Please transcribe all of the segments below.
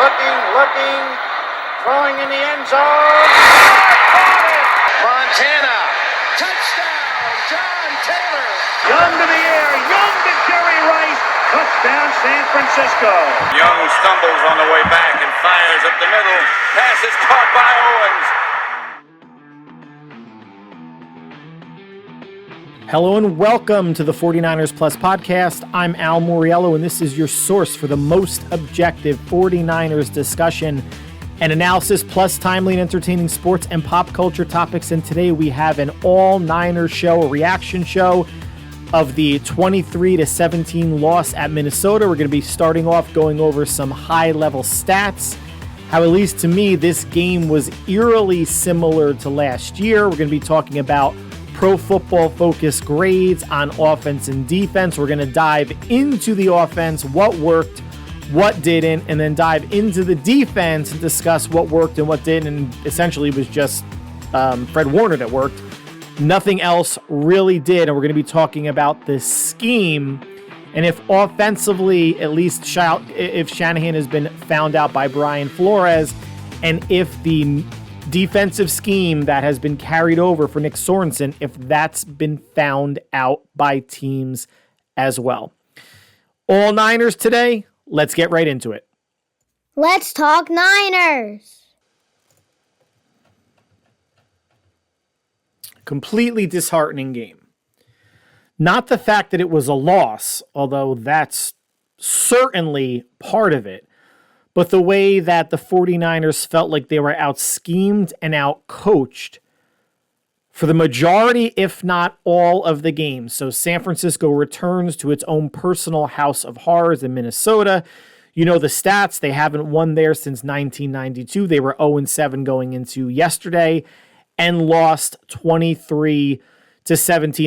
looking, throwing in the end zone. Caught it! Montana, touchdown, John Taylor. Young to the air, Young to Jerry Rice, touchdown San Francisco. Young stumbles on the way back and fires up the middle. Pass is caught by Owens. Hello and welcome to the 49ers Plus podcast. I'm Al Moriello, and this is your source for the most objective 49ers discussion and analysis, plus timely and entertaining sports and pop culture topics. And today we have an all-Niners show, a reaction show of the 23-17 loss at Minnesota. We're going to be starting off going over some high-level stats, how at least to me this game was eerily similar to last year. We're going to be talking about Pro Football Focus grades on offense and defense. We're going to dive into the offense, what worked, what didn't, and then dive into the defense and discuss what worked and what didn't. And essentially it was just Fred Warner that worked. Nothing else really did. And we're going to be talking about the scheme and if offensively, at least if Shanahan has been found out by Brian Flores, and if the defensive scheme that has been carried over for Nick Sorensen, if that's been found out by teams as well. All Niners today. Let's get right into it. Let's talk Niners. Completely disheartening game. Not the fact that it was a loss, although that's certainly part of it, but the way that the 49ers felt like they were out-schemed and out-coached for the majority, if not all, of the game. So San Francisco returns to its own personal house of horrors in Minnesota. You know the stats. They haven't won there since 1992. They were 0-7 going into yesterday and lost 23-17.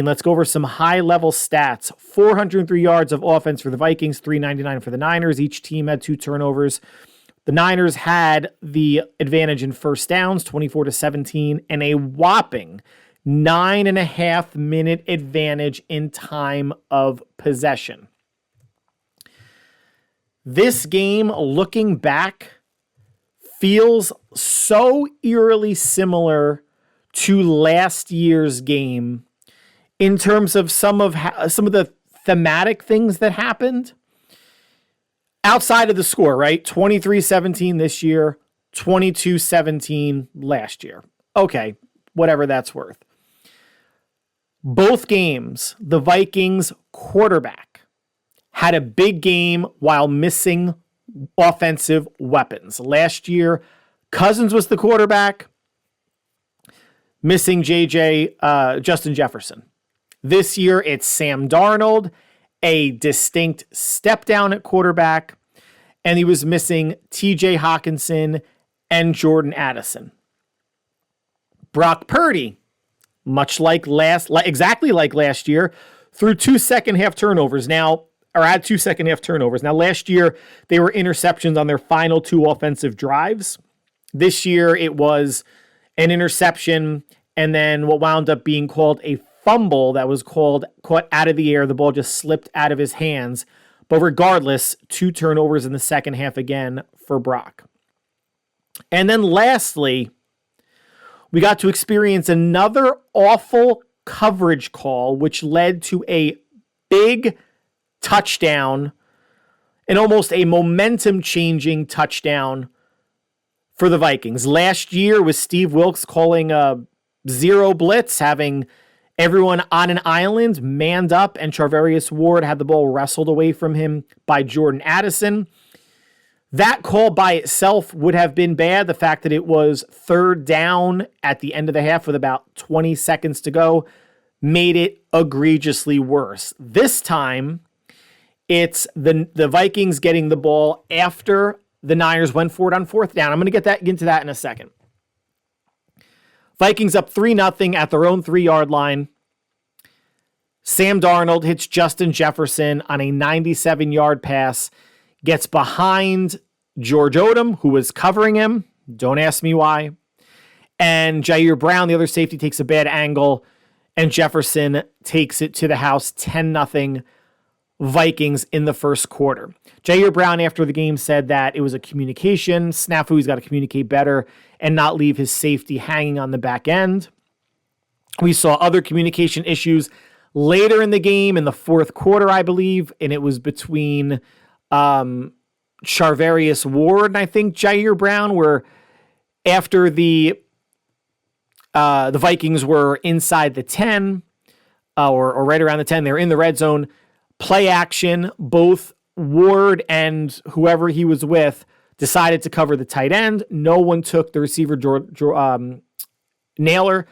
Let's go over some high-level stats. 403 yards of offense for the Vikings, 399 for the Niners. Each team had 2 turnovers. The Niners had the advantage in first downs, 24-17, and a whopping 9.5-minute advantage in time of possession. This game, looking back, feels so eerily similar to last year's game in terms of some of the thematic things that happened outside of the score, right? 23-17 this year, 22-17 last year. Okay, whatever that's worth. Both games, the Vikings quarterback had a big game while missing offensive weapons. Last year, Cousins was the quarterback, missing Justin Jefferson. This year, it's Sam Darnold, a distinct step down at quarterback, and he was missing TJ Hawkinson and Jordan Addison. Brock Purdy, exactly like last year, threw 2 second-half turnovers. Had 2 second-half turnovers. Now, last year, they were interceptions on their final 2 offensive drives. This year, it was an interception and then what wound up being called a fumble that was caught out of the air. The ball just slipped out of his hands. But regardless, 2 turnovers in the second half again for Brock. And then lastly, we got to experience another awful coverage call, which led to a big touchdown and almost a momentum-changing touchdown for the Vikings. Last year was Steve Wilks calling a zero blitz, having everyone on an island manned up, and Charvarius Ward had the ball wrestled away from him by Jordan Addison. That call by itself would have been bad. The fact that it was third down at the end of the half with about 20 seconds to go made it egregiously worse. This time, it's the Vikings getting the ball after the Niners went for it on fourth down. I'm going to get into that in a second. Vikings up 3-0 at their own 3-yard line. Sam Darnold hits Justin Jefferson on a 97-yard pass, gets behind George Odom, who was covering him. Don't ask me why. And Jair Brown, the other safety, takes a bad angle, and Jefferson takes it to the house 10-0 Vikings in the first quarter. Jair Brown, after the game, said that it was a communication snafu. He's got to communicate better and not leave his safety hanging on the back end. We saw other communication issues later in the game in the fourth quarter, I believe, and it was between Charvarius Ward and I think Jair Brown, where after the Vikings were inside the 10 or right around the 10, they were in the red zone. Play action, both Ward and whoever he was with decided to cover the tight end. No one took the receiver, Naylor,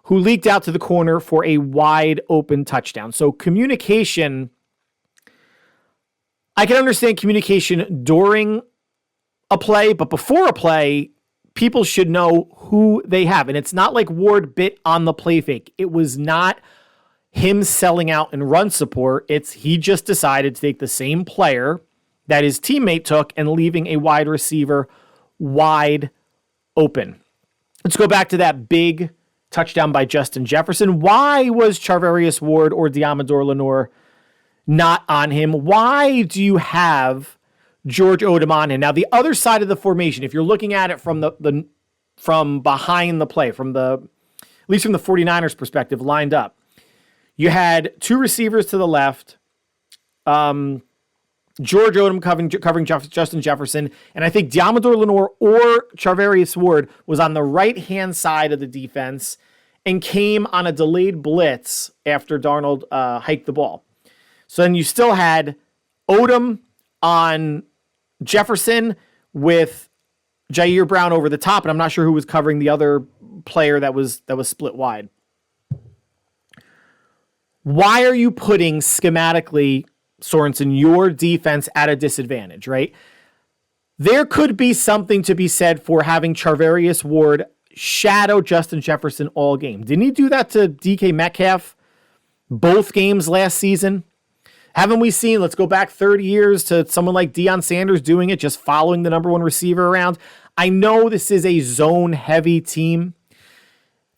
who leaked out to the corner for a wide open touchdown. So communication, I can understand communication during a play, but before a play, people should know who they have. And it's not like Ward bit on the play fake. It was not him selling out and run support. It's he just decided to take the same player that his teammate took and leaving a wide receiver wide open. Let's go back to that big touchdown by Justin Jefferson. Why was Charvarius Ward or Diamador Lenore not on him? Why do you have George Odom on him? Now, the other side of the formation, if you're looking at it from from behind the play, at least from the 49ers perspective, lined up, you had two receivers to the left, George Odom covering Justin Jefferson, and I think Diamador Lenore or Charvarius Ward was on the right-hand side of the defense and came on a delayed blitz after Darnold hiked the ball. So then you still had Odom on Jefferson with Jair Brown over the top, and I'm not sure who was covering the other player that was split wide. Why are you putting schematically, Sorensen, your defense at a disadvantage, right? There could be something to be said for having Charvarius Ward shadow Justin Jefferson all game. Didn't he do that to DK Metcalf both games last season? Haven't we seen, let's go back 30 years to someone like Deion Sanders doing it, just following the number one receiver around? I know this is a zone-heavy team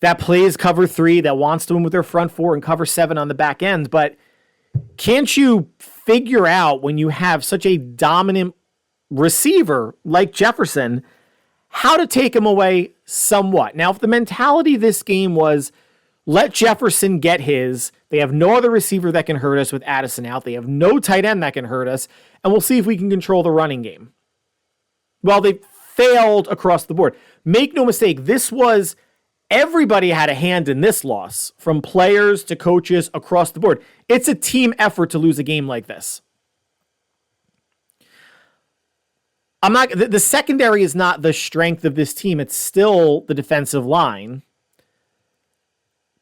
that plays cover 3, that wants to win with their front 4 and cover 7 on the back end, but can't you figure out when you have such a dominant receiver like Jefferson how to take him away somewhat? Now, if the mentality this game was let Jefferson get his, they have no other receiver that can hurt us with Addison out, they have no tight end that can hurt us, and we'll see if we can control the running game. Well, they failed across the board. Make no mistake, everybody had a hand in this loss, from players to coaches across the board. It's a team effort to lose a game like this. The secondary is not the strength of this team. It's still the defensive line.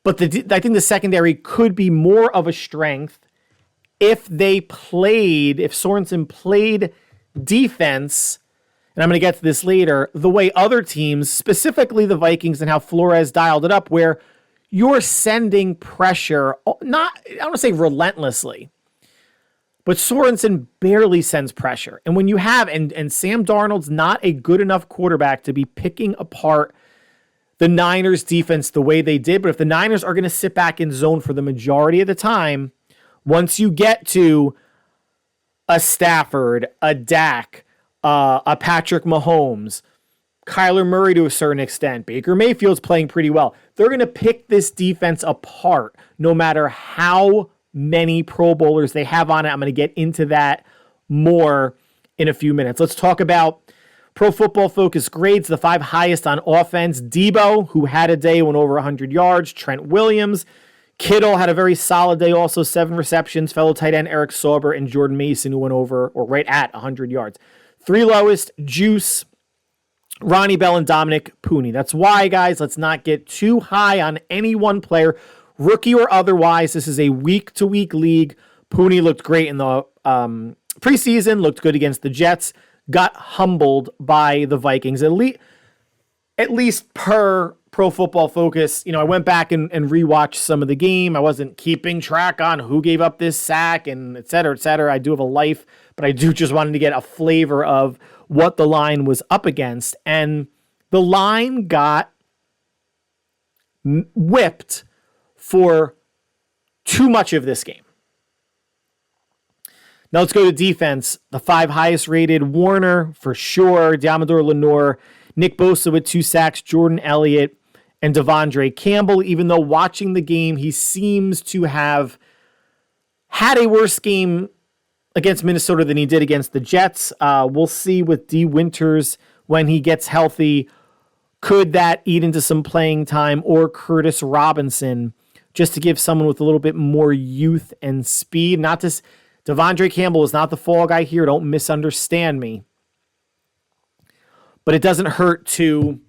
But I think the secondary could be more of a strength if Sorensen played defense, and I'm going to get to this later, the way other teams, specifically the Vikings and how Flores dialed it up, where you're sending pressure, I don't want to say relentlessly, but Sorensen barely sends pressure. And when you have, and Sam Darnold's not a good enough quarterback to be picking apart the Niners defense the way they did, but if the Niners are going to sit back in zone for the majority of the time, once you get to a Stafford, a Dak, a Patrick Mahomes, Kyler Murray to a certain extent, Baker Mayfield's playing pretty well, they're going to pick this defense apart no matter how many Pro Bowlers they have on it. I'm going to get into that more in a few minutes. Let's talk about Pro Football Focus grades, the 5 highest on offense. Debo, who had a day, went over 100 yards. Trent Williams. Kittle had a very solid day, also 7 receptions. Fellow tight end Eric Sauber and Jordan Mason, who went over or right at 100 yards. 3 lowest, Juice, Ronnie Bell, and Dominic Pooney. That's why, guys, let's not get too high on any one player, rookie or otherwise. This is a week-to-week league. Pooney looked great in the preseason, looked good against the Jets, got humbled by the Vikings, at least per Pro Football Focus. I went back and rewatched some of the game. I wasn't keeping track on who gave up this sack and et cetera, et cetera. I do have a life, but I do just wanted to get a flavor of what the line was up against. And the line got whipped for too much of this game. Now let's go to defense. The 5 highest rated: Warner, for sure, Diamador Lenore, Nick Bosa with 2 sacks, Jordan Elliott, and Devondre Campbell. Even though watching the game, he seems to have had a worse game against Minnesota than he did against the Jets. We'll see with D. Winters when he gets healthy. Could that eat into some playing time, or Curtis Robinson, just to give someone with a little bit more youth and speed? Devondre Campbell is not the fall guy here. Don't misunderstand me. But it doesn't hurt to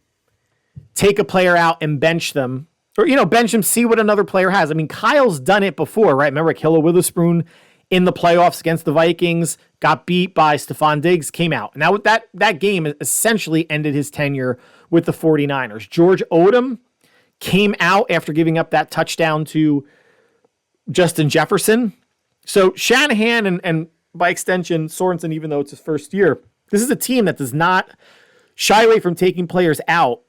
take a player out and bench them. Or, bench them, see what another player has. I mean, Kyle's done it before, right? Remember Killa Witherspoon in the playoffs against the Vikings, got beat by Stephon Diggs, came out. Now, that game essentially ended his tenure with the 49ers. George Odom came out after giving up that touchdown to Justin Jefferson. So Shanahan and by extension Sorensen, even though it's his first year, this is a team that does not shy away from taking players out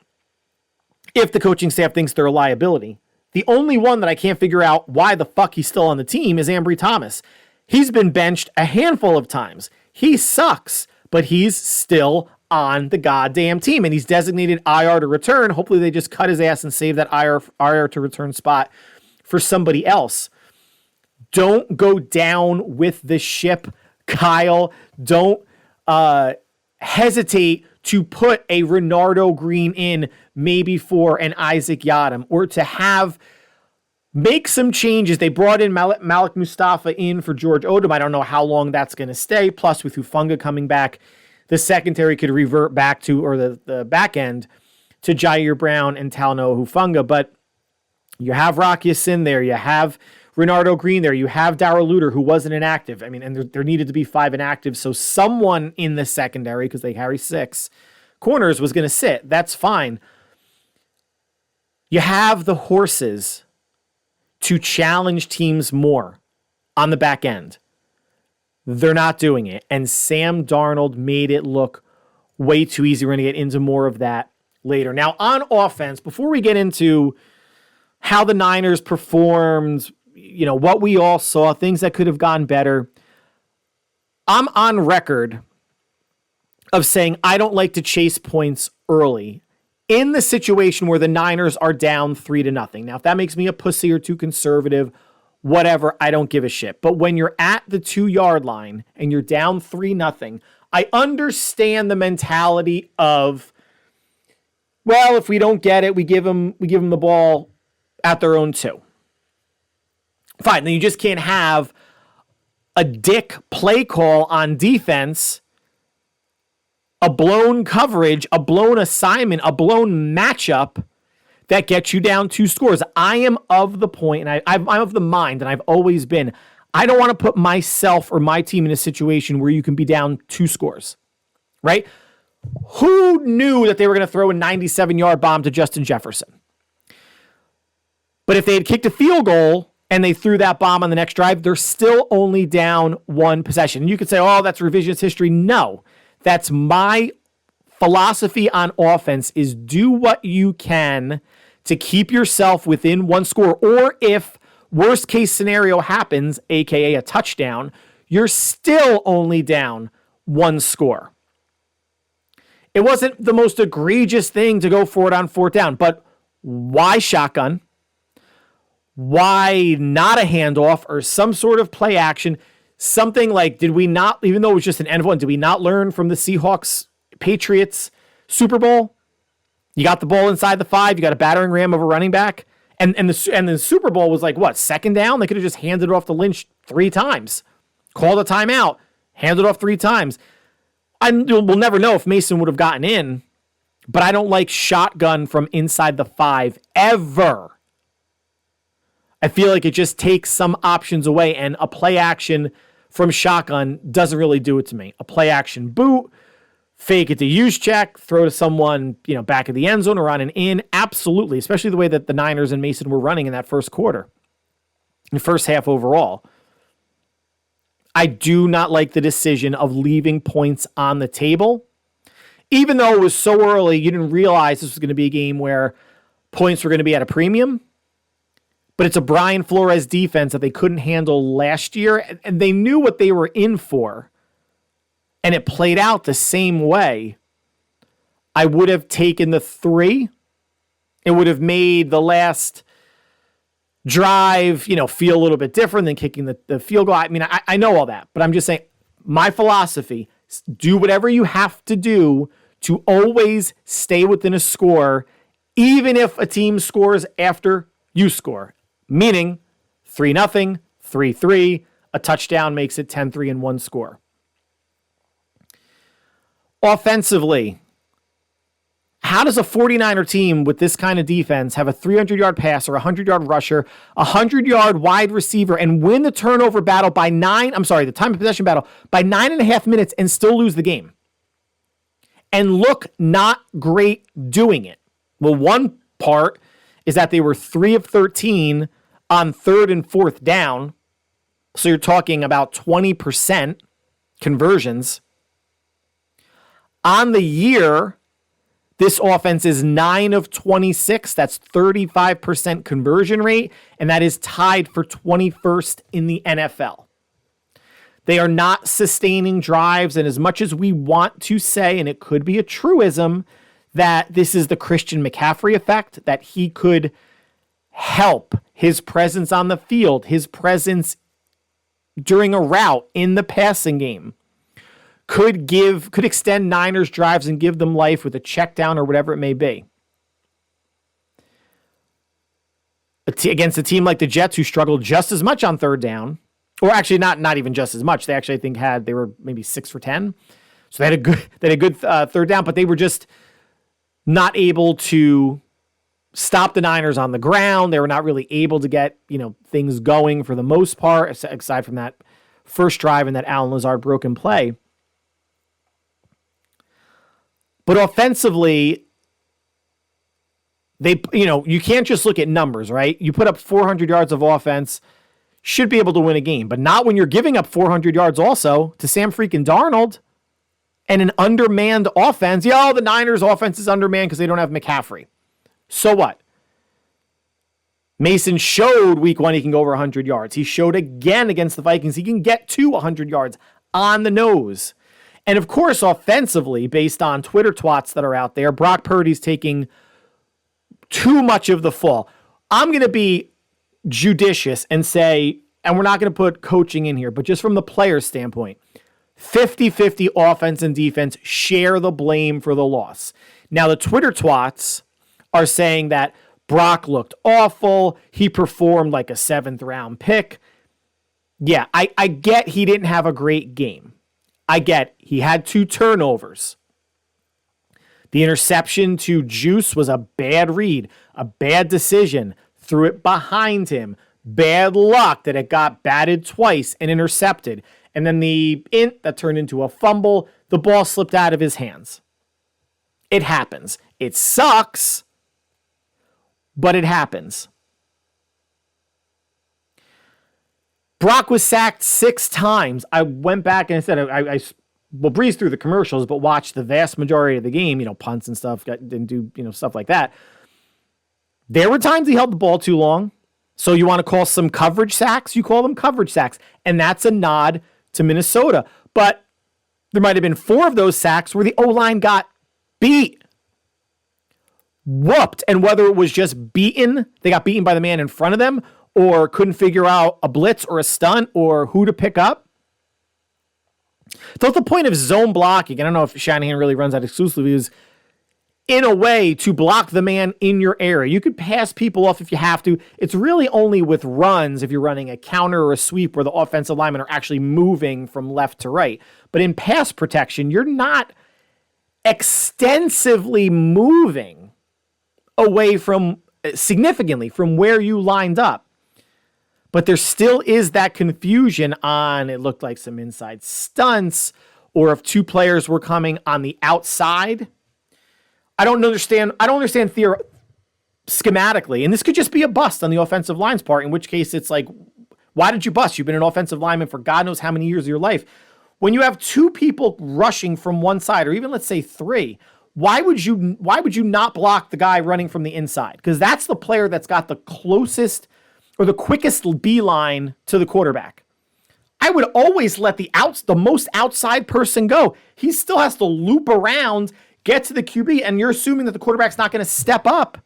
if the coaching staff thinks they're a liability. The only one that I can't figure out why the fuck he's still on the team is Ambry Thomas. He's been benched a handful of times. He sucks, but he's still on the goddamn team, and he's designated IR to return. Hopefully they just cut his ass and save that IR to return spot for somebody else. Don't go down with the ship, Kyle. Don't hesitate to put a Renardo Green in, maybe for an Isaac Yiadom, or to make some changes. They brought in Malik Mustafa in for George Odom. I don't know how long that's going to stay. Plus, with Hufanga coming back, the secondary could revert back to, or the back end, to Jair Brown and Talanoa Hufanga. But you have Rock Ya-Sin there. You have Renardo Green there. You have Darrell Luter, who wasn't inactive. I mean, and there needed to be 5 inactive. So someone in the secondary, because they carry 6 corners, was going to sit. That's fine. You have the horses to challenge teams more on the back end. They're not doing it. And Sam Darnold made it look way too easy. We're going to get into more of that later. Now, on offense, before we get into how the Niners performed, what we all saw, things that could have gone better, I'm on record of saying I don't like to chase points early in the situation where the Niners are down 3-0. Now, if that makes me a pussy or too conservative, whatever, I don't give a shit. But when you're at the 2-yard line and you're down 3-0, I understand the mentality of, well, if we don't get it, we give them the ball at their own 2. Fine, then you just can't have a dick play call on defense, a blown coverage, a blown assignment, a blown matchup that gets you down 2 scores. I am of the point, and I'm of the mind, and I've always been, I don't want to put myself or my team in a situation where you can be down 2 scores, right? Who knew that they were going to throw a 97-yard bomb to Justin Jefferson? But if they had kicked a field goal and they threw that bomb on the next drive, they're still only down 1 possession. And you could say, oh, that's revisionist history. No, that's my philosophy on offense, is do what you can to keep yourself within 1 score. Or if worst case scenario happens, aka a touchdown, you're still only down 1 score. It wasn't the most egregious thing to go for it on 4th down, but why shotgun? Why not a handoff or some sort of play action? Something like, did we not, even though it was just an end of 1, did we not learn from the Seahawks Patriots Super Bowl? You got the ball inside the 5, you got a battering ram of a running back, and the Super Bowl was like, what, 2nd down? They could have just handed it off to Lynch 3 times. Called a timeout, handed it off 3 times. We'll never know if Mason would have gotten in, but I don't like shotgun from inside the 5 ever. I feel like it just takes some options away, and a play action from shotgun doesn't really do it to me. A play action boot, fake it to use check, throw to someone, back of the end zone or on an in. Absolutely. Especially the way that the Niners and Mason were running in that first quarter, in the first half overall. I do not like the decision of leaving points on the table. Even though it was so early, you didn't realize this was going to be a game where points were going to be at a premium. but it's a Brian Flores defense that they couldn't handle last year, and they knew what they were in for, and it played out the same way. I would have taken the 3. It would have made the last drive, feel a little bit different than kicking the field goal. I mean, I know all that, but I'm just saying my philosophy, do whatever you have to do to always stay within a score, even if a team scores after you score. Meaning 3-0, 3-3, a touchdown makes it 10-3 in one score. Offensively, how does a 49er team with this kind of defense have a 300-yard passer, a 100-yard rusher, a 100-yard wide receiver, and win the turnover battle by the time of possession battle by 9.5 minutes and still lose the game? And look not great doing it. Well, one part is that they were 3 of 13 on 3rd and 4th down. So you're talking about 20% conversions. On the year, this offense is 9 of 26. That's 35% conversion rate, and that is tied for 21st in the NFL. They are not sustaining drives, and as much as we want to say, and it could be a truism, that this is the Christian McCaffrey effect, that he could help his presence on the field, his presence during a route in the passing game, could extend Niners drives and give them life with a check down or whatever it may be. Against a team like the Jets, who struggled just as much on 3rd down, or actually not even just as much. They actually, I think, they were maybe 6 for 10. So they had a good 3rd down, but they were just not able to stop the Niners on the ground. They were not really able to get, things going for the most part, aside from that first drive and that Allen Lazard broken play. But offensively, you can't just look at numbers, right? You put up 400 yards of offense, should be able to win a game, but not when you're giving up 400 yards also to Sam freaking Darnold and an undermanned offense. The Niners offense is undermanned because they don't have McCaffrey. So what? Mason showed week 1 he can go over 100 yards. He showed again against the Vikings he can get to 100 yards on the nose. And of course, offensively, based on Twitter twats that are out there, Brock Purdy's taking too much of the fall. I'm going to be judicious and say, and we're not going to put coaching in here, but just from the player's standpoint, 50-50 offense and defense share the blame for the loss. Now, the Twitter twats are saying that Brock looked awful. He performed like a 7th-round pick. Yeah, I get he didn't have a great game. I get he had 2 turnovers. The interception to Juice was a bad read, a bad decision. Threw it behind him. Bad luck that it got batted twice and intercepted. And then the int that turned into a fumble, the ball slipped out of his hands. It happens. It sucks, but it happens. Brock was sacked 6 times. I went back and I said, I will breeze through the commercials, but watch the vast majority of the game, punts and stuff, didn't do, stuff like that. There were times he held the ball too long. So you want to call some coverage sacks? You call them coverage sacks. And that's a nod to Minnesota. But there might have been 4 of those sacks where the O-line got beat. Whooped. And whether it was just beaten, they got beaten by the man in front of them, or couldn't figure out a blitz or a stunt or who to pick up. I thought the point of zone blocking, I don't know if Shanahan really runs that exclusively, is in a way to block the man in your area. You could pass people off if you have to. It's really only with runs, if you're running a counter or a sweep, where the offensive linemen are actually moving from left to right. But in pass protection, you're not extensively moving away from significantly from where you lined up. But there still is that confusion on, it looked like some inside stunts, or if 2 players were coming on the outside. I don't understand schematically, and this could just be a bust on the offensive line's part, in which case it's like, why did you bust? You've been an offensive lineman for God knows how many years of your life. When you have 2 people rushing from one side, or even let's say 3, why would you not block the guy running from the inside? Because that's the player that's got the closest or the quickest beeline to the quarterback. I would always let the most outside person go. He still has to loop around, get to the QB, and you're assuming that the quarterback's not going to step up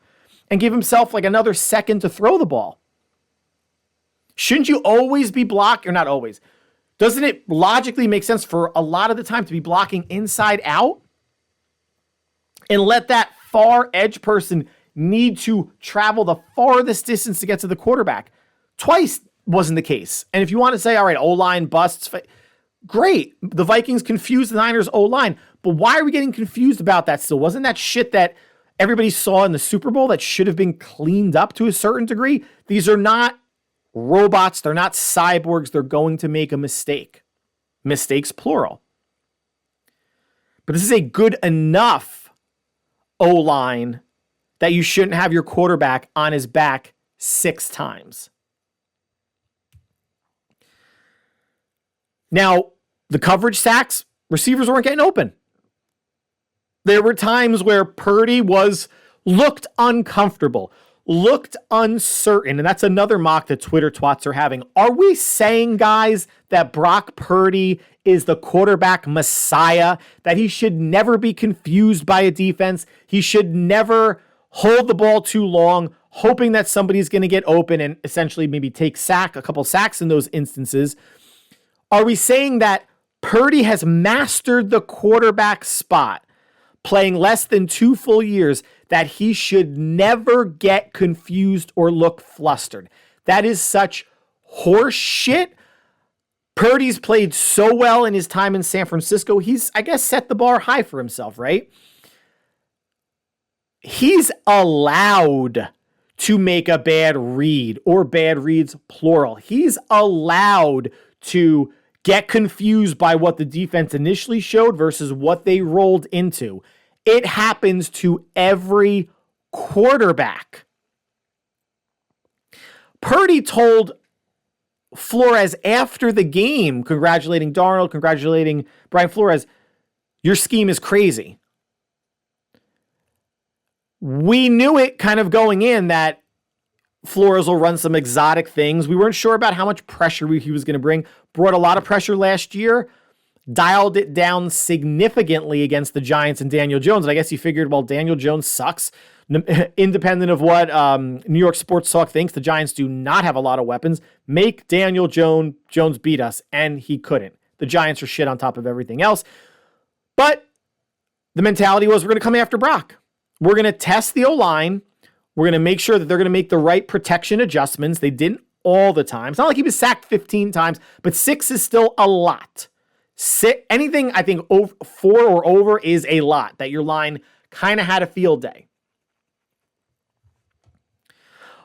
and give himself like another second to throw the ball. Shouldn't you always be blocking, or not always? Doesn't it logically make sense for a lot of the time to be blocking inside out and let that far edge person need to travel the farthest distance to get to the quarterback? Twice wasn't the case. And if you want to say, all right, O-line busts, great. The Vikings confused the Niners O-line. But why are we getting confused about that still? Wasn't that shit that everybody saw in the Super Bowl that should have been cleaned up to a certain degree? These are not robots. They're not cyborgs. They're going to make a mistake. Mistakes, plural. But this is a good enough O-line that you shouldn't have your quarterback on his back 6 times. Now, the coverage sacks, receivers weren't getting open. There were times where Purdy looked uncomfortable, looked uncertain, and that's another mock that Twitter twats are having. Are we saying, guys, that Brock Purdy is the quarterback messiah, that he should never be confused by a defense? He should never hold the ball too long, hoping that somebody's going to get open and essentially maybe take a couple sacks in those instances? Are we saying that Purdy has mastered the quarterback spot, playing less than 2 full years, that he should never get confused or look flustered? That is such horse shit. Purdy's played so well in his time in San Francisco. He's, I guess, set the bar high for himself, right? He's allowed to make a bad read, or bad reads, plural. He's allowed to get confused by what the defense initially showed versus what they rolled into. It happens to every quarterback. Purdy told Flores after the game, congratulating Darnold, congratulating Brian Flores, your scheme is crazy. We knew it kind of going in that Flores will run some exotic things. We weren't sure about how much pressure he was going to bring. Brought a lot of pressure last year. Dialed it down significantly against the Giants and Daniel Jones. And I guess he figured, well, Daniel Jones sucks. Independent of what New York Sports Talk thinks, the Giants do not have a lot of weapons. Make Daniel Jones beat us. And he couldn't. The Giants are shit on top of everything else. But the mentality was, we're going to come after Brock. We're going to test the O-line. We're going to make sure that they're going to make the right protection adjustments. They didn't all the time. It's not like he was sacked 15 times, but 6 is still a lot. Anything, I think, 4 or over is a lot, that your line kind of had a field day.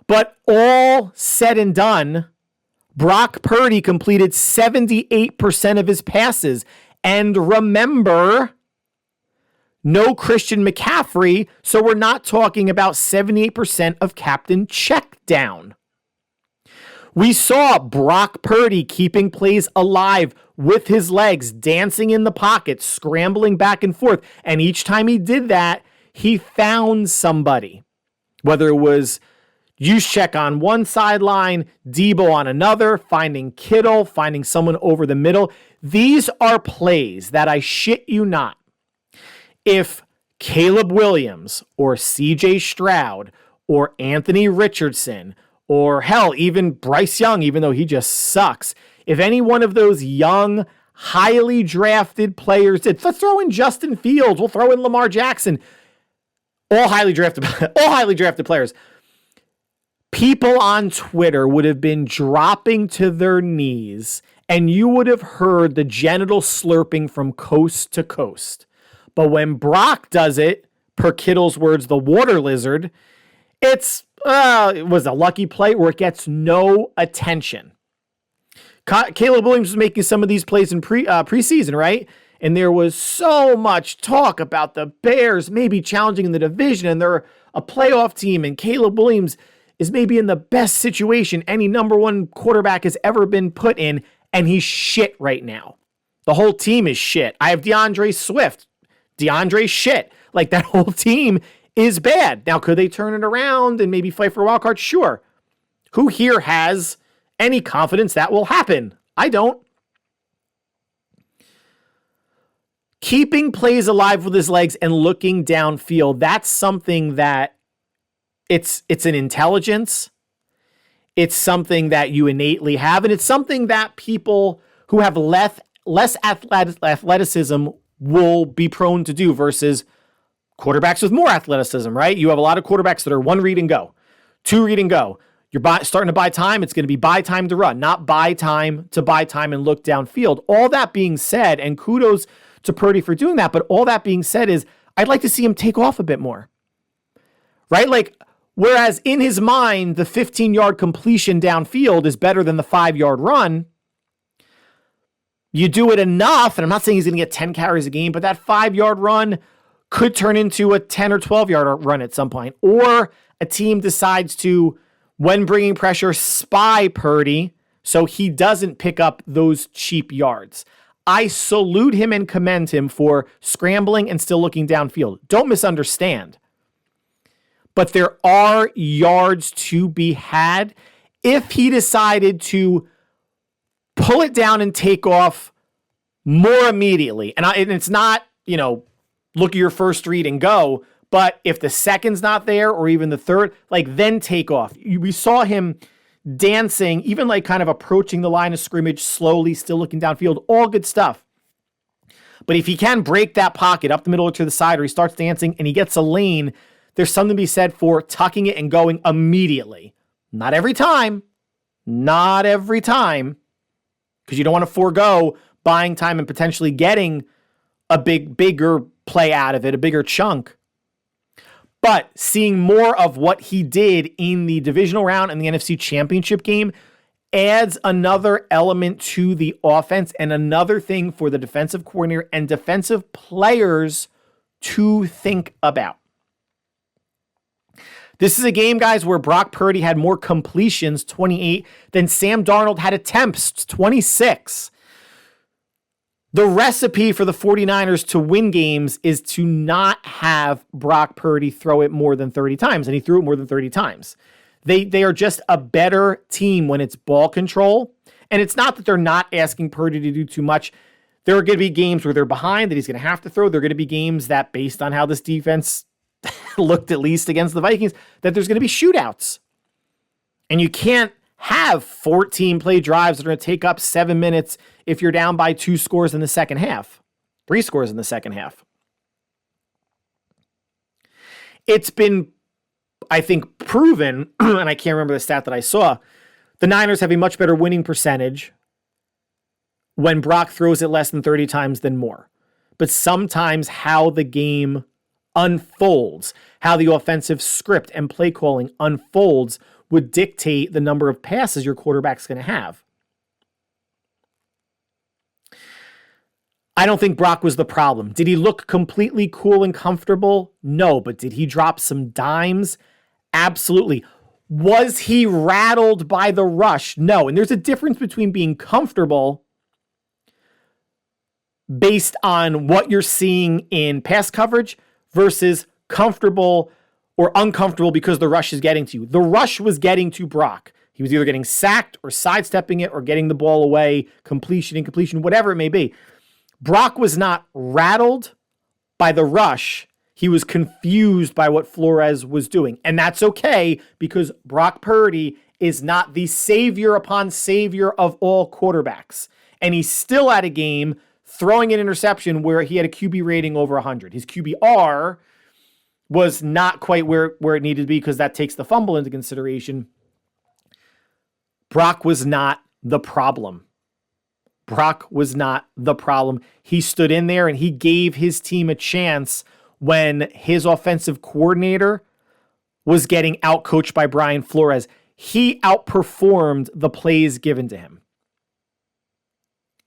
But all said and done, Brock Purdy completed 78% of his passes. And remember, no Christian McCaffrey, so we're not talking about 78% of captain check down. We saw Brock Purdy keeping plays alive with his legs, dancing in the pocket, scrambling back and forth. And each time he did that, he found somebody. Whether it was Juszczyk on one sideline, Debo on another, finding Kittle, finding someone over the middle. These are plays that, I shit you not, if Caleb Williams or CJ Stroud or Anthony Richardson or hell, even Bryce Young, even though he just sucks, if any one of those young, highly drafted players did, let's throw in Justin Fields, we'll throw in Lamar Jackson, all highly drafted players. People on Twitter would have been dropping to their knees, and you would have heard the genital slurping from coast to coast. But when Brock does it, per Kittle's words, the water lizard, it was a lucky play where it gets no attention. Caleb Williams was making some of these plays in preseason, right? And there was so much talk about the Bears maybe challenging in the division, and they're a playoff team, and Caleb Williams is maybe in the best situation any number one quarterback has ever been put in, and he's shit right now. The whole team is shit. I have DeAndre Swift. DeAndre shit. Like, that whole team is bad. Now, could they turn it around and maybe fight for a wild card? Sure. Who here has any confidence that will happen? I don't. Keeping plays alive with his legs and looking downfield, that's something that it's an intelligence. It's something that you innately have, and it's something that people who have less athleticism will be prone to do versus quarterbacks with more athleticism, right? You have a lot of quarterbacks that are 1 read and go, 2 read and go. You're starting to buy time. It's going to be buy time to run, not buy time to buy time and look downfield. All that being said, and kudos to Purdy for doing that, but all that being said is I'd like to see him take off a bit more, right? Like, whereas in his mind, the 15-yard completion downfield is better than the 5-yard run. You do it enough, and I'm not saying he's going to get 10 carries a game, but that 5-yard run could turn into a 10 or 12-yard run at some point. Or a team decides to, when bringing pressure, spy Purdy so he doesn't pick up those cheap yards. I salute him and commend him for scrambling and still looking downfield. Don't misunderstand. But there are yards to be had if he decided to pull it down and take off more immediately. And it's not, look at your first read and go. But if the second's not there or even the third, then take off. We saw him dancing, even kind of approaching the line of scrimmage slowly, still looking downfield, all good stuff. But if he can break that pocket up the middle or to the side, or he starts dancing and he gets a lane, there's something to be said for tucking it and going immediately. Not every time, because you don't want to forego buying time and potentially getting a bigger play out of it, a bigger chunk. But seeing more of what he did in the divisional round and the NFC Championship game adds another element to the offense and another thing for the defensive coordinator and defensive players to think about. This is a game, guys, where Brock Purdy had more completions, 28, than Sam Darnold had attempts, 26. The recipe for the 49ers to win games is to not have Brock Purdy throw it more than 30 times, and he threw it more than 30 times. They are just a better team when it's ball control, and it's not that they're not asking Purdy to do too much. There are going to be games where they're behind that he's going to have to throw. There are going to be games that, based on how this defense looked at least against the Vikings, that there's going to be shootouts. And you can't have 14 play drives that are going to take up 7 minutes if you're down by 2 scores in the second half, 3 scores in the second half. It's been, I think, proven, and I can't remember the stat that I saw, the Niners have a much better winning percentage when Brock throws it less than 30 times than more. But sometimes how the game unfolds, how the offensive script and play calling unfolds would dictate the number of passes your quarterback's going to have. I don't think Brock was the problem. Did he look completely cool and comfortable? No, but did he drop some dimes? Absolutely. Was he rattled by the rush? No. And there's a difference between being comfortable based on what you're seeing in pass coverage versus comfortable or uncomfortable because the rush is getting to you. The rush was getting to Brock. He was either getting sacked or sidestepping it or getting the ball away, incompletion, whatever it may be. Brock was not rattled by the rush. He was confused by what Flores was doing. And that's okay because Brock Purdy is not the savior upon savior of all quarterbacks. And he's still at a game throwing an interception where he had a QB rating over 100. His QBR was not quite where it needed to be because that takes the fumble into consideration. Brock was not the problem. Brock was not the problem. He stood in there and he gave his team a chance when his offensive coordinator was getting outcoached by Brian Flores. He outperformed the plays given to him.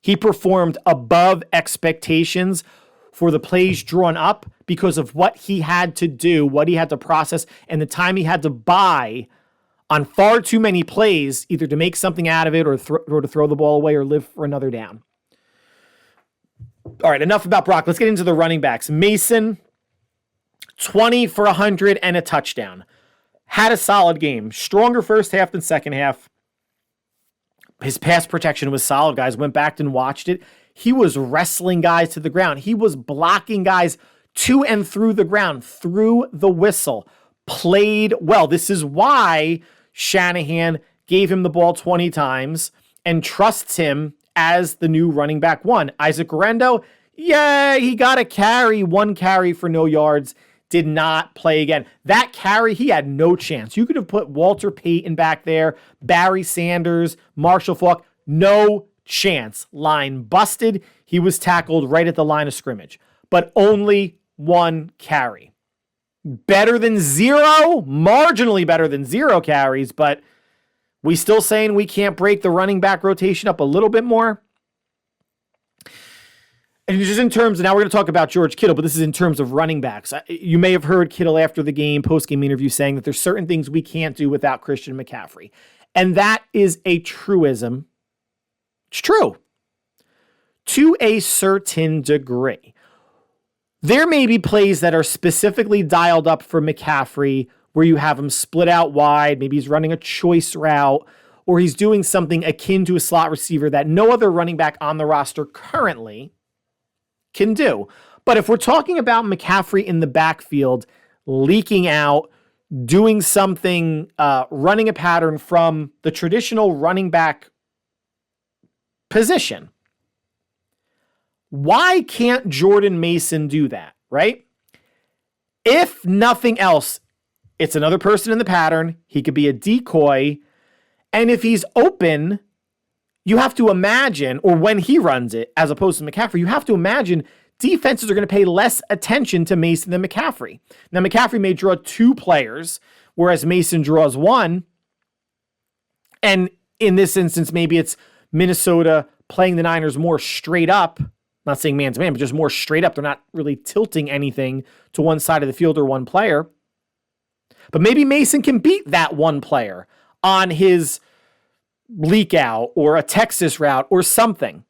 He performed above expectations for the plays drawn up because of what he had to do, what he had to process, and the time he had to buy on far too many plays, either to make something out of it or to throw the ball away or live for another down. All right, enough about Brock. Let's get into the running backs. Mason, 20 for 100 and a touchdown. had a solid game. Stronger first half than second half. His pass protection was solid, guys. Went back and watched it. He was wrestling guys to the ground. He was blocking guys to and through the ground, through the whistle. Played well. This is why Shanahan gave him the ball 20 times and trusts him as the new running back one. Isaac Guerrero, yeah, he got a carry, 1 carry for no yards. Did not play again. That carry, he had no chance. You could have put Walter Payton back there, Barry Sanders, Marshall Faulk. No chance. Line busted. He was tackled right at the line of scrimmage. But only 1 carry. Better than 0, marginally better than 0 carries, but we still saying we can't break the running back rotation up a little bit more? And just in terms, now we're going to talk about George Kittle, but this is in terms of running backs. You may have heard Kittle after the game, post-game interview, saying that there's certain things we can't do without Christian McCaffrey. And that is a truism. It's true. To a certain degree. There may be plays that are specifically dialed up for McCaffrey where you have him split out wide. Maybe he's running a choice route, or he's doing something akin to a slot receiver that no other running back on the roster currently can do. But if we're talking about McCaffrey in the backfield, leaking out, doing something, running a pattern from the traditional running back position, why can't Jordan Mason do that, right? If nothing else, it's another person in the pattern. He could be a decoy. And if he's open, you have to imagine, or when he runs it, as opposed to McCaffrey, you have to imagine defenses are going to pay less attention to Mason than McCaffrey. Now, McCaffrey may draw 2 players, whereas Mason draws 1. And in this instance, maybe it's Minnesota playing the Niners more straight up. I'm not saying man to man, but just more straight up. They're not really tilting anything to one side of the field or one player. But maybe Mason can beat that one player on his leak out or a Texas route or something.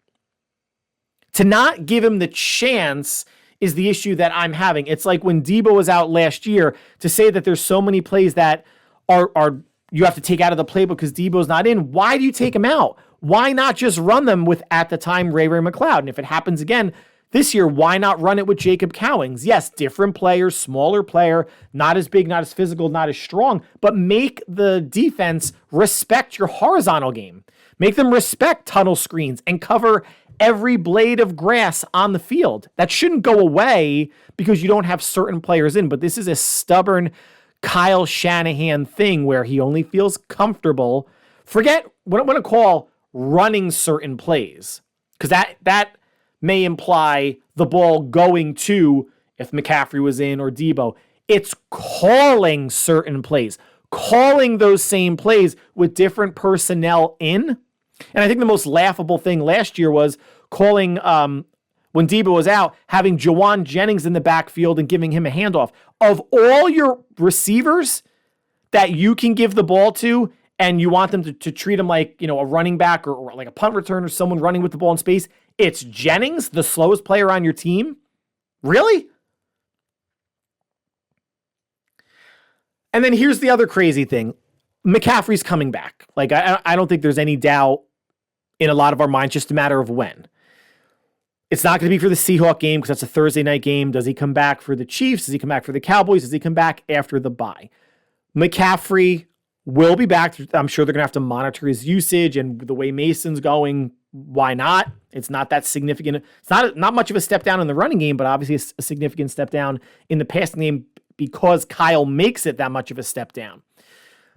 To not give him the chance is the issue that I'm having. It's like when Debo was out last year, to say that there's so many plays that are you have to take out of the playbook because Debo's not in. Why do you take him out? Why not just run them with, at the time, Ray McCloud? And if it happens again this year, why not run it with Jacob Cowings? Yes, different player, smaller player, not as big, not as physical, not as strong, but make the defense respect your horizontal game. Make them respect tunnel screens and cover every blade of grass on the field. That shouldn't go away because you don't have certain players in, but this is a stubborn Kyle Shanahan thing where he only feels comfortable. Forget what I'm going to call running certain plays, because that may imply the ball going to, if McCaffrey was in or Debo. It's calling certain plays, calling those same plays with different personnel in. And I think the most laughable thing last year was calling, when Debo was out, having Jawan Jennings in the backfield and giving him a handoff. Of all your receivers that you can give the ball to, and you want them to treat him like, a running back or like a punt return or someone running with the ball in space, it's Jennings, the slowest player on your team? Really? And then here's the other crazy thing. McCaffrey's coming back. Like, I don't think there's any doubt in a lot of our minds, just a matter of when. It's not going to be for the Seahawks game because that's a Thursday night game. Does he come back for the Chiefs? Does he come back for the Cowboys? Does he come back after the bye? McCaffrey will be back. I'm sure they're going to have to monitor his usage, and the way Mason's going, why not? It's not that significant. It's not much of a step down in the running game, but obviously a significant step down in the passing game because Kyle makes it that much of a step down.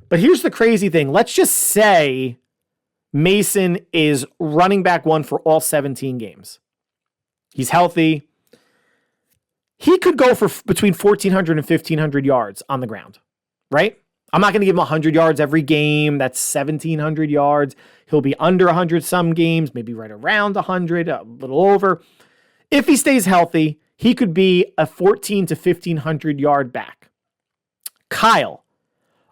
But here's the crazy thing. Let's just say Mason is running back 1 for all 17 games. He's healthy. He could go for between 1,400 and 1,500 yards on the ground, right? I'm not going to give him 100 yards every game. That's 1,700 yards. He'll be under 100 some games, maybe right around 100, a little over. If he stays healthy, he could be a 1,400 to 1,500 yard back. Kyle,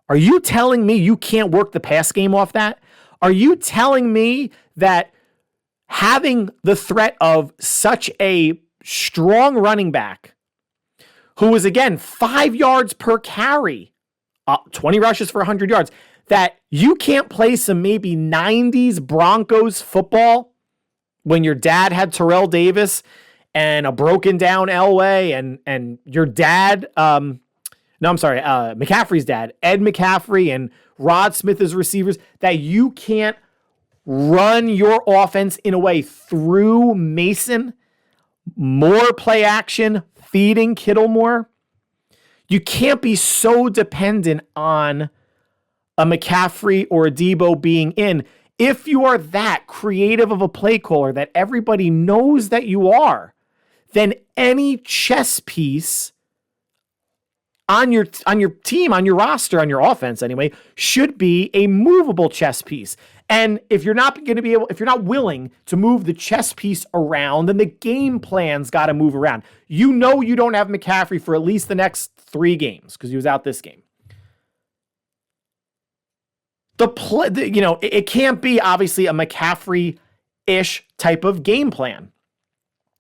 are you telling me you can't work the pass game off that? Are you telling me that having the threat of such a strong running back who is, again, 5 yards per carry 20 rushes for 100 yards. That you can't play some maybe 90s Broncos football when your dad had Terrell Davis and a broken down Elway and your dad, McCaffrey's dad, Ed McCaffrey and Rod Smith as receivers, that you can't run your offense in a way through Mason, more play action, feeding Kittle more. You can't be so dependent on a McCaffrey or a Debo being in. If you are that creative of a play caller that everybody knows that you are, then any chess piece on your team, on your roster, on your offense anyway, should be a movable chess piece. And if you're not willing to move the chess piece around, then the game plan's got to move around. You know you don't have McCaffrey for at least the next 3 games because he was out this game. It can't be obviously a McCaffrey-ish type of game plan.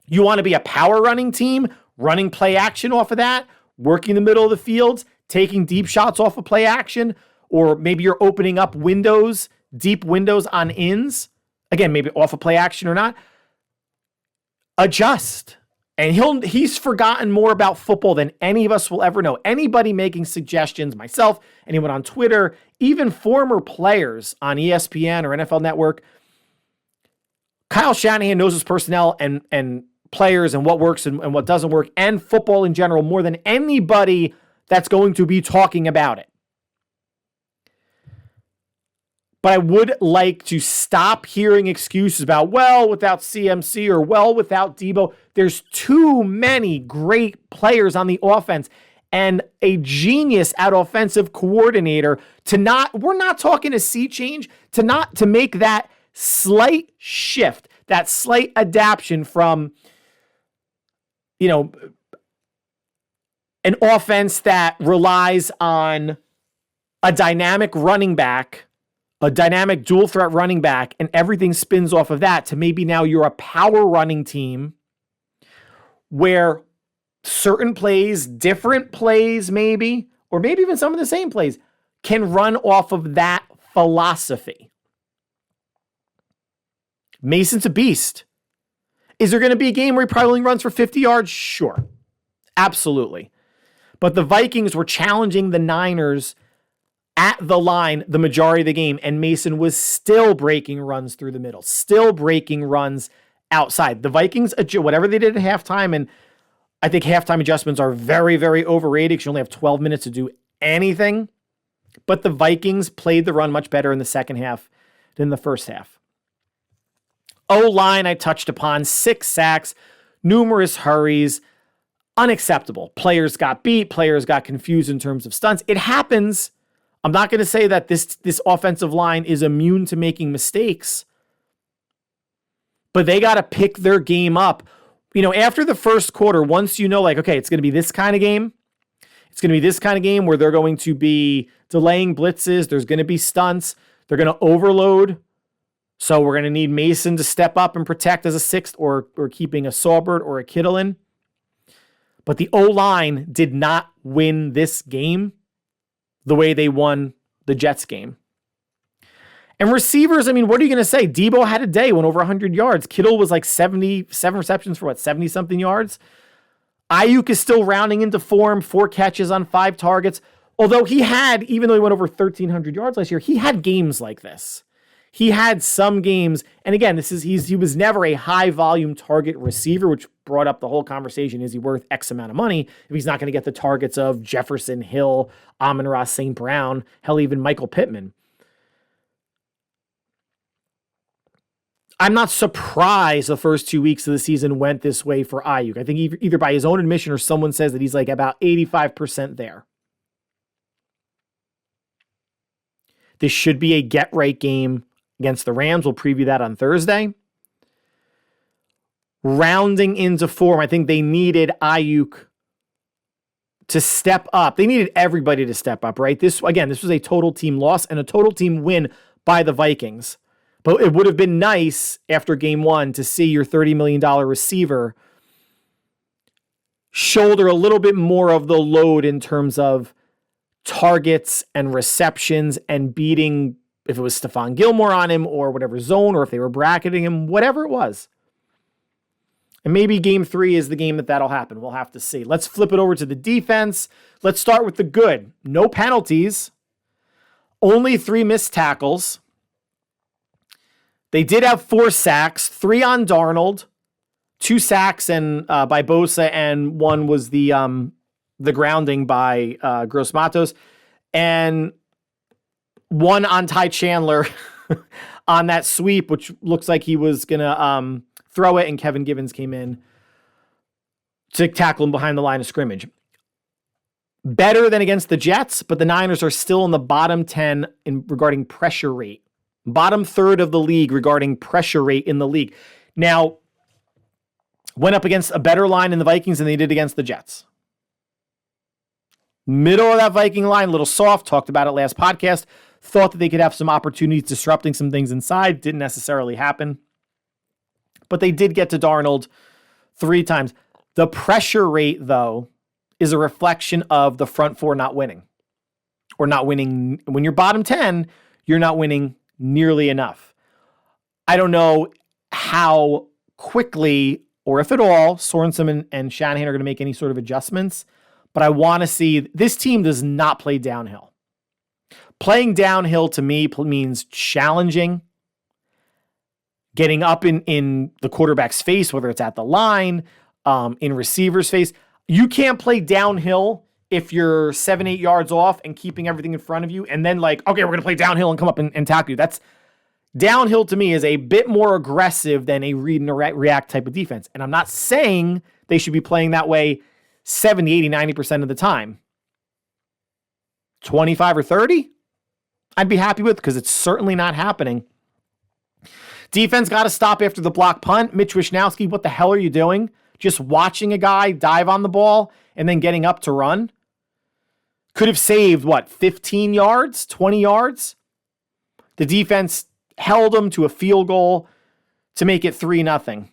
You want to be a power running team, running play action off of that, working the middle of the fields, taking deep shots off of play action, or maybe you're opening up windows, deep windows on ins. Again, maybe off of play action or not. Adjust. And he's forgotten more about football than any of us will ever know. Anybody making suggestions, myself, anyone on Twitter, even former players on ESPN or NFL Network, Kyle Shanahan knows his personnel and players and what works and what doesn't work, and football in general more than anybody that's going to be talking about it. But I would like to stop hearing excuses about, well, without CMC or well, without Debo. There's too many great players on the offense and a genius at offensive coordinator we're not talking a sea change, to make that slight shift, that slight adaptation from, an offense that relies on a dynamic running back, a dynamic dual threat running back, and everything spins off of that, to maybe now you're a power running team where certain plays, different plays maybe, or maybe even some of the same plays, can run off of that philosophy. Mason's a beast. Is there going to be a game where he probably runs for 50 yards? Sure. Absolutely. But the Vikings were challenging the Niners at the line the majority of the game, and Mason was still breaking runs through the middle, still breaking runs outside. The Vikings, whatever they did at halftime, and I think halftime adjustments are very, very overrated because you only have 12 minutes to do anything. But the Vikings played the run much better in the second half than the first half. O-line I touched upon, 6 sacks, numerous hurries, unacceptable. Players got beat, players got confused in terms of stunts. It happens. I'm not going to say that this offensive line is immune to making mistakes, but they got to pick their game up. After the first quarter, once okay, it's going to be this kind of game. It's going to be this kind of game where they're going to be delaying blitzes. There's going to be stunts. They're going to overload. So we're going to need Mason to step up and protect as a 6th or keeping a Saubert or a Kittle in. But the O-line did not win this game the way they won the Jets game. And receivers, what are you going to say? Debo had a day, went over 100 yards. Kittle was like 77 receptions for 70-something yards. Ayuk is still rounding into form, 4 catches on 5 targets. Although even though he went over 1,300 yards last year, he had games like this. He had some games, and again, he was never a high volume target receiver, which brought up the whole conversation. Is he worth X amount of money if he's not going to get the targets of Jefferson, Hill, Amon-Ra St. Brown, hell, even Michael Pittman? I'm not surprised the first 2 weeks of the season went this way for Ayuk. I think either by his own admission or someone says that he's like about 85% there. This should be a get-right game against the Rams. We'll preview that on Thursday. Rounding into form, I think they needed Ayuk to step up. They needed everybody to step up, right? This was a total team loss and a total team win by the Vikings. But it would have been nice after game 1 to see your $30 million receiver shoulder a little bit more of the load in terms of targets and receptions and beating, if it was Stephon Gilmore on him or whatever zone, or if they were bracketing him, whatever it was. And maybe game 3 is the game that'll happen. We'll have to see. Let's flip it over to the defense. Let's start with the good. No penalties. Only 3 missed tackles. They did have 4 sacks, 3 on Darnold, 2 sacks and by Bosa, and 1 was the grounding by Gross Matos, and 1 on Ty Chandler on that sweep, which looks like he was gonna throw it, and Kevin Givens came in to tackle him behind the line of scrimmage. Better than against the Jets, but the Niners are still in the bottom 10 regarding pressure rate. Bottom third of the league regarding pressure rate in the league. Now, went up against a better line in the Vikings than they did against the Jets. Middle of that Viking line, a little soft. Talked about it last podcast. Thought that they could have some opportunities disrupting some things inside. Didn't necessarily happen. But they did get to Darnold 3 times. The pressure rate, though, is a reflection of the front 4 not winning. Or not winning. When you're bottom 10, you're not winning nearly enough. I don't know how quickly, or if at all, Sorensen and Shanahan are going to make any sort of adjustments. But I want to see, this team does not play downhill. Playing downhill to me means challenging, getting up in the quarterback's face, whether it's at the line, in receiver's face. You can't play downhill if you're 7-8 yards off and keeping everything in front of you, and then okay, we're going to play downhill and come up and tackle you. That's downhill to me is a bit more aggressive than a read and react type of defense. And I'm not saying they should be playing that way 70, 80, 90% of the time. 25 or 30, I'd be happy with, because it's certainly not happening. Defense got to stop after the block punt. Mitch Wishnowsky, what the hell are you doing? Just watching a guy dive on the ball and then getting up to run? Could have saved, 15 yards, 20 yards? The defense held them to a field goal to make it 3-0.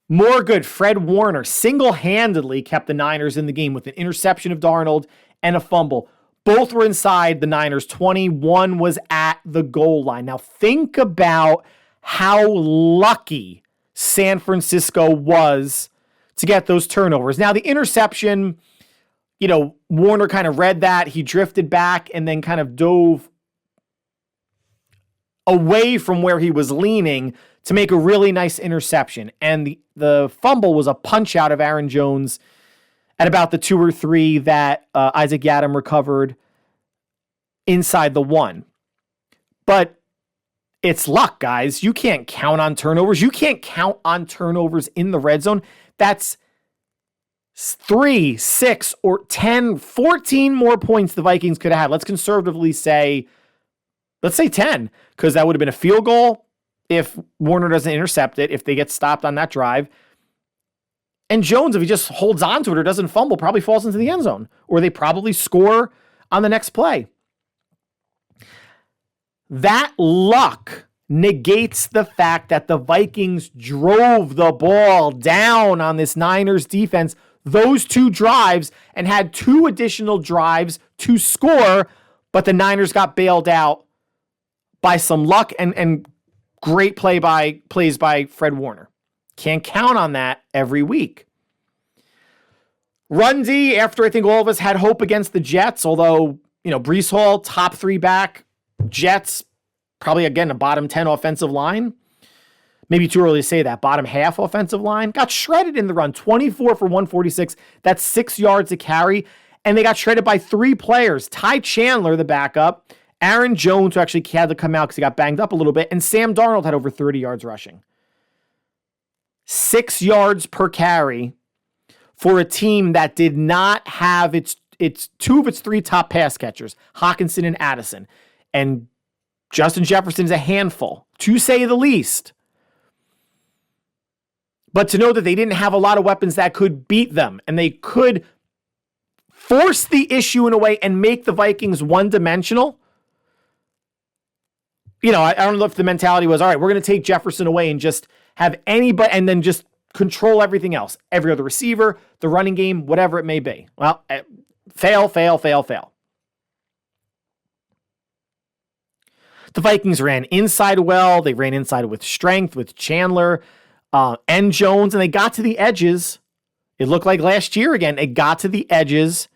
More good, Fred Warner single-handedly kept the Niners in the game with an interception of Darnold and a fumble. Both were inside the Niners' 20. One was at the goal line. Now think about how lucky San Francisco was to get those turnovers. Now the interception, Warner kind of read that. He drifted back and then kind of dove away from where he was leaning to make a really nice interception. And the fumble was a punch out of Aaron Jones at about the 2 or 3 that Isaac Yiadom recovered inside the 1. But it's luck, guys. You can't count on turnovers. You can't count on turnovers in the red zone. That's 3, 6, or 10, 14 more points the Vikings could have had. Let's conservatively say, let's say 10, because that would have been a field goal if Warner doesn't intercept it, if they get stopped on that drive. And Jones, if he just holds on to it or doesn't fumble, probably falls into the end zone, or they probably score on the next play. That luck negates the fact that the Vikings drove the ball down on this Niners defense those 2 drives and had 2 additional drives to score, but the Niners got bailed out by some luck and great plays by Fred Warner. Can't count on that every week. Run D, after I think all of us had hope against the Jets, although, Breece Hall, top 3 back, Jets, probably again a bottom 10 offensive line. Maybe too early to say that. Bottom half offensive line. Got shredded in the run. 24 for 146. That's 6 yards a carry. And they got shredded by 3 players. Ty Chandler, the backup. Aaron Jones, who actually had to come out because he got banged up a little bit. And Sam Darnold had over 30 yards rushing. 6 yards per carry for a team that did not have its 2 of its 3 top pass catchers, Hawkinson and Addison. And Justin Jefferson is a handful, to say the least. But to know that they didn't have a lot of weapons that could beat them, and they could force the issue in a way and make the Vikings one-dimensional. I don't know if the mentality was, all right, we're going to take Jefferson away and just have anybody, and then just control everything else. Every other receiver, the running game, whatever it may be. Well, Fail, fail, fail, fail. The Vikings ran inside well. They ran inside with strength, with Chandler and Jones, and they got to the edges. It looked like last year again. It got to the edges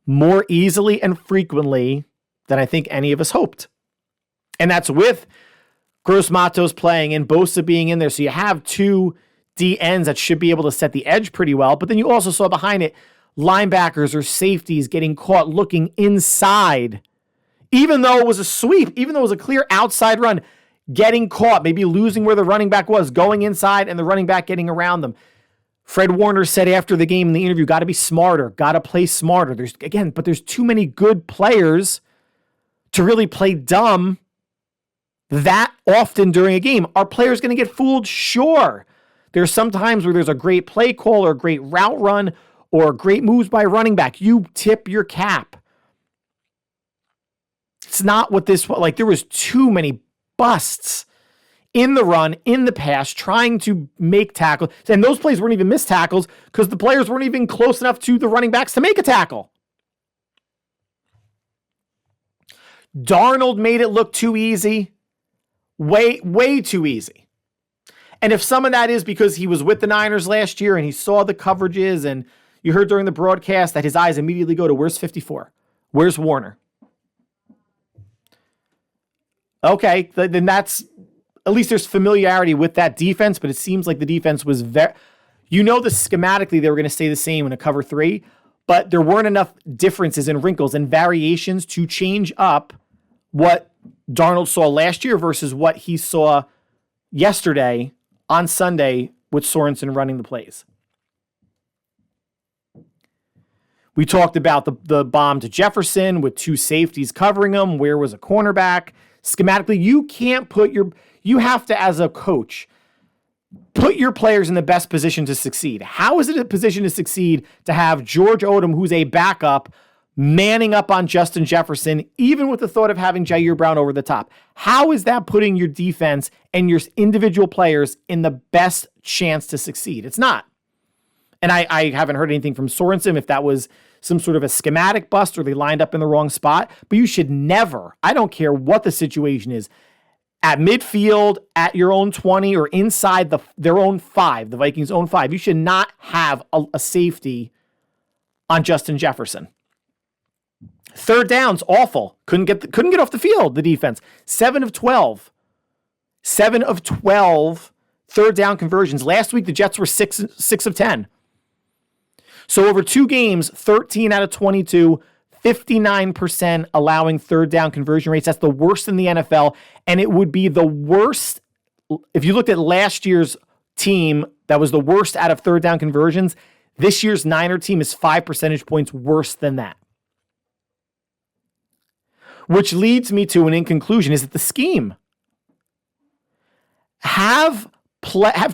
more easily and frequently than I think any of us hoped. And that's with Gross Matos playing and Bosa being in there. So you have two D ends that should be able to set the edge pretty well. But then you also saw behind it linebackers or safeties getting caught looking inside. Even though it was a sweep, even though it was a clear outside run, getting caught, maybe losing where the running back was, going inside and the running back getting around them. Fred Warner said after the game in the interview, got to be smarter, got to play smarter. There's too many good players to really play dumb that often during a game. Are players going to get fooled? Sure. There's some times where there's a great play call or a great route run or great moves by running back. You tip your cap. It's not what this was. Like, there was too many busts in the run, in the pass, trying to make tackles. And those plays weren't even missed tackles because the players weren't even close enough to the running backs to make a tackle. Darnold made it look too easy. Way too easy. And if some of that is because he was with the Niners last year and he saw the coverages and you heard during the broadcast that his eyes immediately go to where's 54? Where's Warner? Okay, then that's, at least there's familiarity with that defense, but it seems like the defense was schematically they were going to stay the same in a cover 3, but there weren't enough differences and wrinkles and variations to change up what Darnold saw last year versus what he saw yesterday on Sunday with Sorensen running the plays. We talked about the bomb to Jefferson with two safeties covering him. Where was a cornerback? Schematically, you have to, as a coach, put your players in the best position to succeed. How is it a position to succeed to have George Odom, who's a backup, manning up on Justin Jefferson, even with the thought of having Jair Brown over the top? How is that putting your defense and your individual players in the best chance to succeed? It's not. And I haven't heard anything from Sorensen if that was some sort of a schematic bust or they lined up in the wrong spot. But you should never, I don't care what the situation is, at midfield, at your own 20, or inside their own 5, the Vikings' own 5, you should not have a safety on Justin Jefferson. Third downs, awful. Couldn't get off the field, the defense. 7 of 12. 7 of 12 third down conversions. Last week, the Jets were 6 of 10. So over 2 games, 13 out of 22, 59% allowing third down conversion rates. That's the worst in the NFL. And it would be the worst, if you looked at last year's team, that was the worst out of third down conversions. This year's Niner team is 5 percentage points worse than that. Which leads me to, and in conclusion, is that the scheme. Have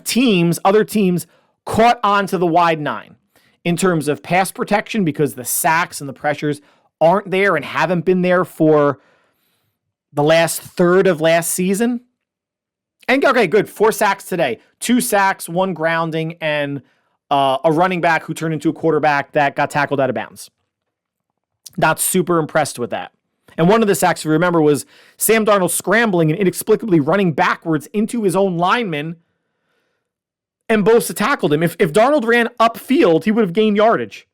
teams, other teams, caught on to the wide 9 in terms of pass protection because the sacks and the pressures aren't there and haven't been there for the last third of last season. And okay, good. 4 sacks today. 2 sacks, 1 grounding, and a running back who turned into a quarterback that got tackled out of bounds. Not super impressed with that. And one of the sacks, if you remember, was Sam Darnold scrambling and inexplicably running backwards into his own lineman, and Bosa tackled him. If Darnold ran upfield, he would have gained yardage.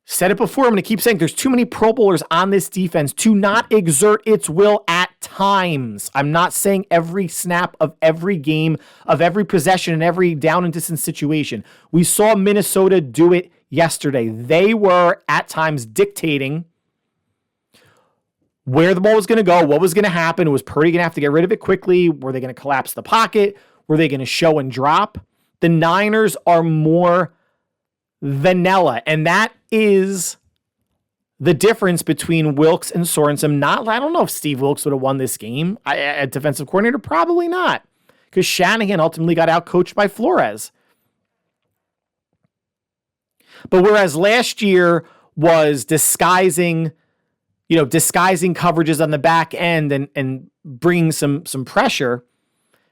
Said it before, I'm going to keep saying there's too many Pro Bowlers on this defense to not exert its will at times. I'm not saying every snap of every game, of every possession, and every down and distance situation. We saw Minnesota do it yesterday. They were at times dictating where the ball was going to go, what was going to happen. Was Purdy going to have to get rid of it quickly? Were they going to collapse the pocket? Were they going to show and drop? The Niners are more vanilla, and that is the difference between Wilks and Sorensen. I don't know if Steve Wilks would have won this game at defensive coordinator. Probably not, because Shanahan ultimately got outcoached by Flores. But whereas last year was disguising coverages on the back end and bringing some pressure,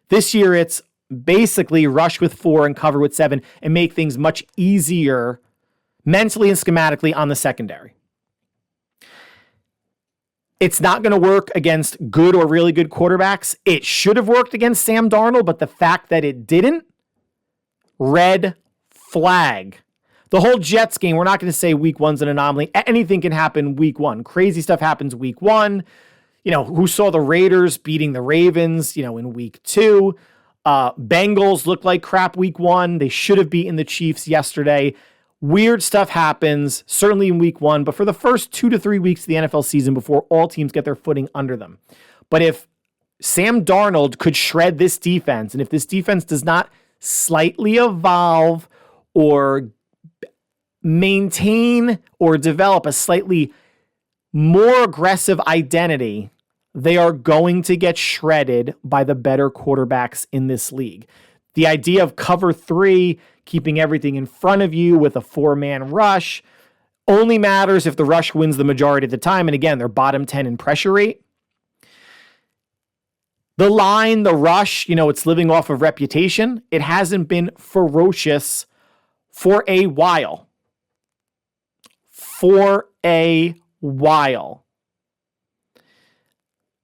this year it's basically rush with 4 and cover with 7 and make things much easier mentally and schematically on the secondary. It's not going to work against good or really good quarterbacks. It should have worked against Sam Darnold, but the fact that it didn't, red flag. The whole Jets game, we're not going to say week 1's an anomaly. Anything can happen week 1. Crazy stuff happens week 1. Who saw the Raiders beating the Ravens, in week 2? Bengals looked like crap week 1. They should have beaten the Chiefs yesterday. Weird stuff happens, certainly in week 1, but for the first 2 to 3 weeks of the NFL season before all teams get their footing under them. But if Sam Darnold could shred this defense, and if this defense does not slightly evolve or maintain or develop a slightly more aggressive identity, they are going to get shredded by the better quarterbacks in this league. The idea of cover 3, keeping everything in front of you with a 4-man rush, only matters if the rush wins the majority of the time. And again, they're bottom 10 in pressure rate. The line, the rush, it's living off of reputation. It hasn't been ferocious for a while.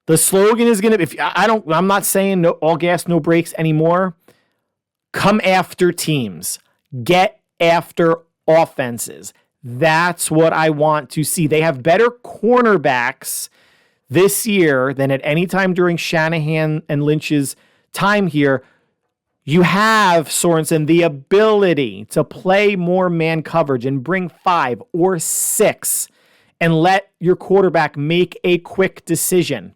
The slogan is going to, I'm not saying no, all gas, no brakes anymore. Come after teams. Get after offenses. That's what I want to see. They have better cornerbacks this year than at any time during Shanahan and Lynch's time here. You have, Sorensen, the ability to play more man coverage and bring 5 or 6 and let your quarterback make a quick decision.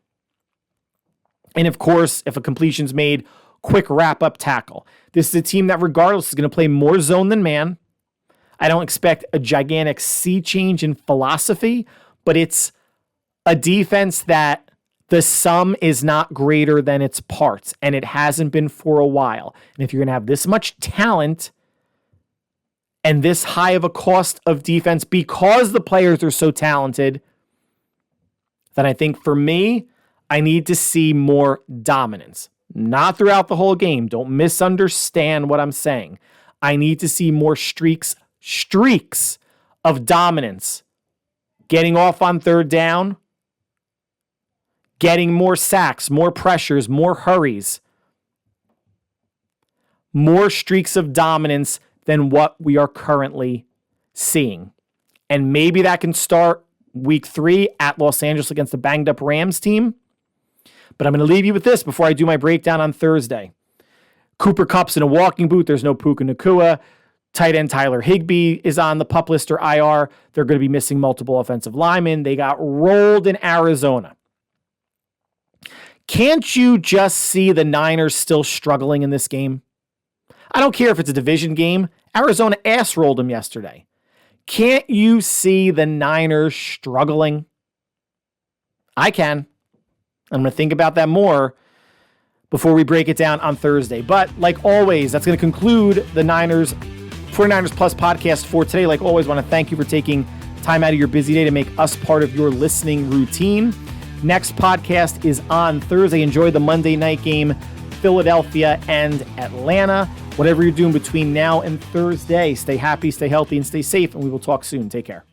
And of course, if a completion's made, quick wrap-up tackle. This is a team that regardless is going to play more zone than man. I don't expect a gigantic sea change in philosophy, but it's a defense that the sum is not greater than its parts, and it hasn't been for a while. And if you're going to have this much talent and this high of a cost of defense because the players are so talented, then I think for me, I need to see more dominance. Not throughout the whole game. Don't misunderstand what I'm saying. I need to see more streaks of dominance. Getting off on third down, getting more sacks, more pressures, more hurries, more streaks of dominance than what we are currently seeing. And maybe that can start week 3 at Los Angeles against the banged up Rams team. But I'm going to leave you with this before I do my breakdown on Thursday. Cooper Kupp's in a walking boot. There's no Puka Nacua. Tight end Tyler Higbee is on the PUP list or IR. They're going to be missing multiple offensive linemen. They got rolled in Arizona. Can't you just see the Niners still struggling in this game? I don't care if it's a division game. Arizona ass-rolled them yesterday. Can't you see the Niners struggling? I can. I'm going to think about that more before we break it down on Thursday. But like always, that's going to conclude the 49ers Plus podcast for today. Like always, I want to thank you for taking time out of your busy day to make us part of your listening routine. Next podcast is on Thursday. Enjoy the Monday night game, Philadelphia and Atlanta. Whatever you're doing between now and Thursday, stay happy, stay healthy, and stay safe. And we will talk soon. Take care.